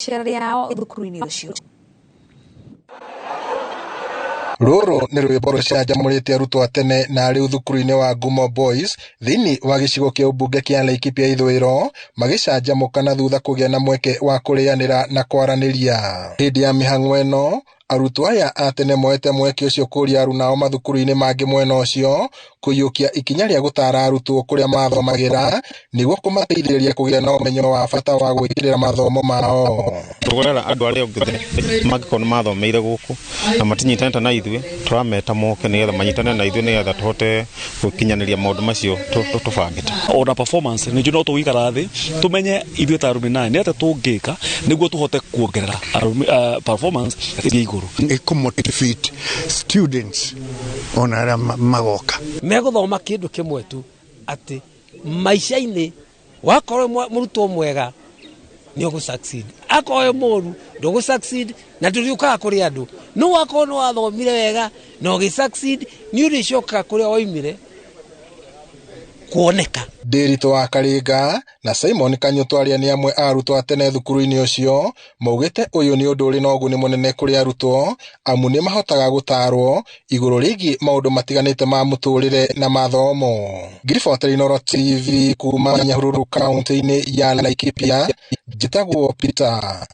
icera riao thukuru-inĩ ũcio. Rũrũ nĩ rwĩmbo rũcanjamũrĩte arutwo a tene na arĩ thukuru-inĩ wa Ngumo Boys thĩinĩ wa gĩcigo kĩa ũmbunge kĩa Laikipia ithũĩro magĩcanjamũka na thutha kũgĩa na mweke wa kũrĩanĩra na kwaranĩria. Hĩndĩ ya mĩhang'o ĩno arutwo aya a tene moete mweke ũcio kũria aruna ao mathukuru-inĩ mangĩ mwena ũcio kũiyũkia ikinya rĩa gũtaara arutwo kũrĩa mathomagĩra nĩguo kũmateithĩrĩria kũgĩa na ũmenyo wa bata wa gwĩkĩrĩra mathomo mao. Tũgũrera andũ arĩa ũngĩ mangĩkorwo nĩ mathomeire gũkũ na matinyitanĩte na ithuĩ tũrameta moke nĩgetha manyitane na ithuĩ nĩgetha tũhote gũkinyanĩria maũndũ macio tũbangĩte. Ona performance nĩ njũno tũgĩikara thĩ tũmenye ithuĩ ta alumni nĩ atĩ tũngĩka nĩguo tũhote kuongerera performance ya igũrũ. Motivate students on arĩa magoka megũthoma kĩndũ kĩmwe tu atĩ maica-inĩ wakorwo mũrutwo mwega nĩ ũgũ-succeed, akorwo mũru ndũgũ-succeed na ndũrĩũkaga kũrĩ andũ. No wakorwo nĩ wathomire wega na ũgĩ-succeed nĩ ũrĩcoka kũrĩa woimire kuoneka. Ndĩritũ wa Karĩnga na Simon Kanyũtũ arĩa nĩ amwe a arutwo a tene thukuru-inĩ ũcio maugĩte ũyũ nĩ ũndũ ũrĩ na ũguni mũnene kũrĩ arutwo amu nĩ mahotaga gũtaarwo igũrũ rĩgiĩ maũndũ matiganĩte ma mũtũrĩre na mathomo. Ngiriboteri Inooro TV kuma Nyahururu kaunti-inĩ ya Laikipia, njĩtagwo Peter.